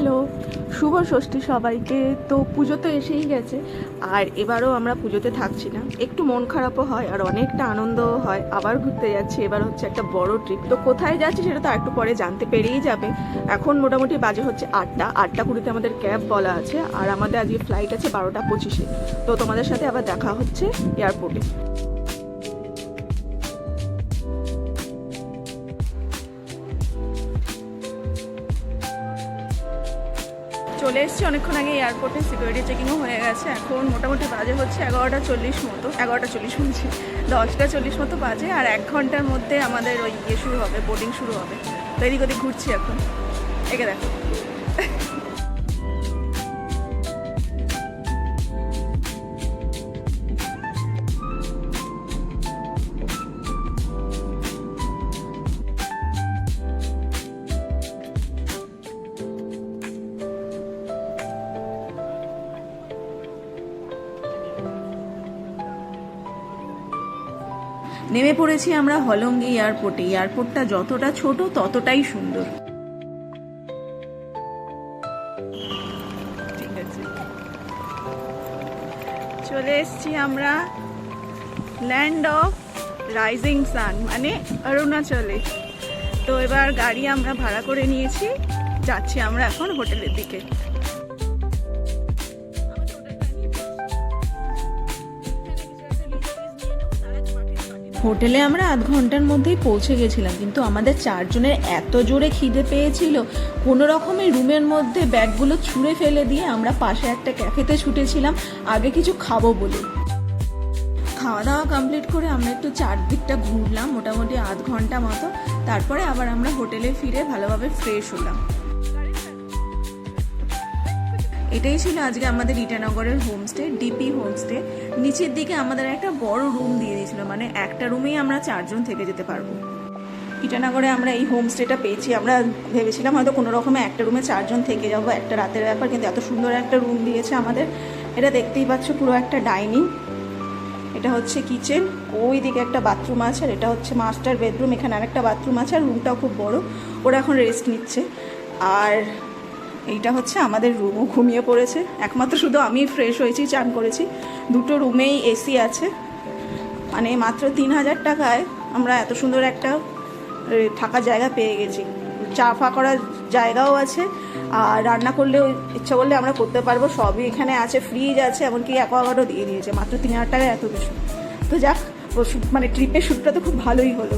Hello, শুভ ষষ্ঠী সবাইকে। তো পুজো তো এসেই গেছে, আর এবারও আমরা পুজোতে থাকছি না। একটু মন খারাপও হয় আর অনেকটা আনন্দও হয়। আবার ঘুরতে যাচ্ছি, এবার হচ্ছে একটা বড় ট্রিপ। তো কোথায় যাচ্ছি সেটা তো একটু পরে জানতে পেরেই যাবে। এখন মোটামুটি বাজে হচ্ছে 8টা 20-তে আমাদের ক্যাব বলা আছে, আর আমাদের আজকে ফ্লাইট আছে 12টা 25-এ। তো তোমাদের সাথে আবার দেখা হচ্ছে এয়ারপোর্টে। চলে এসেছি অনেকক্ষণ আগে এয়ারপোর্টে, সিকিউরিটি চেকিংও হয়ে গেছে। এখন মোটামুটি বাজে হচ্ছে 11টা 40 মতো, 11টা 40 শুনছি, 10টা 40 মতো বাজে। আর 1 ঘন্টার মধ্যে আমাদের ওই শুরু হবে, বোর্ডিং শুরু হবে। তো এদিক ওদিক ঘুরছি এখন, একে দেখো। নেমে পড়েছি আমরা হলঙ্গি এয়ারপোর্টে। এয়ারপোর্টটা যতটা ছোট ততটাই সুন্দর। ঠিক আছে, চলে এসছি আমরা ল্যান্ড অফ রাইজিং সান, মানে অরুণাচলে। তো এবার গাড়ি আমরা ভাড়া করে নিয়েছি, যাচ্ছি আমরা এখন হোটেলের দিকে। হোটেলে আমরা আধ ঘন্টার মধ্যেই পৌঁছে গেছিলাম, কিন্তু আমাদের 4 জনের এত জোরে খিদে পেয়েছিল, কোনো রকমের রুমের মধ্যে ব্যাগগুলো ছুঁড়ে ফেলে দিয়ে আমরা পাশে একটা ক্যাফেতে ছুটেছিলাম আগে কিছু খাবো বলে। খাওয়া দাওয়া কমপ্লিট করে আমরা একটু চারদিকটা ঘুরলাম মোটামুটি আধ ঘন্টা মতো। তারপরে আবার আমরা হোটেলে ফিরে ভালোভাবে ফ্রেশ হলাম। এটাই ছিল আজকে আমাদের ইটানগরের হোমস্টে, ডিপি হোমস্টে। নিচের দিকে আমাদের একটা বড় রুম দিয়ে দিয়েছিল, মানে একটা রুমেই আমরা 4 জন থেকে যেতে পারবো। ইটানগরে আমরা এই হোমস্টেটা পেয়েছি। আমরা ভেবেছিলাম হয়তো কোনো রকমে একটা রুমে 4 জন থেকে যাবো, একটা রাতের ব্যাপার, কিন্তু এত সুন্দর একটা রুম দিয়েছে আমাদের। এটা দেখতেই পাচ্ছ, পুরো একটা ডাইনিং, এটা হচ্ছে কিচেন, ওই দিকে একটা বাথরুম আছে, আর এটা হচ্ছে মাস্টার বেডরুম। এখানে আরেকটা বাথরুম আছে, আর রুমটাও খুব বড়। ওরা এখন রেস্ট নিচ্ছে। আর এইটা হচ্ছে আমাদের রুমও ঘুমিয়ে পড়েছে, একমাত্র শুধু আমি ফ্রেশ হয়েছি, চান করেছি। দুটো রুমেই এসি আছে, মানে মাত্র 3000 টাকায় আমরা এত সুন্দর একটা থাকার জায়গা পেয়ে গেছি। চা ফা করার জায়গাও আছে, আর রান্না করলেও ইচ্ছা করলে আমরা করতে পারবো, সবই এখানে আছে। ফ্রিজ আছে, এমনকি অ্যাকোয়াগার্ডও দিয়ে দিয়েছে মাত্র 3000 টাকায়, এত কিছু। তো যাক, মানে ট্রিপের শ্যুটটা তো খুব ভালোই হলো।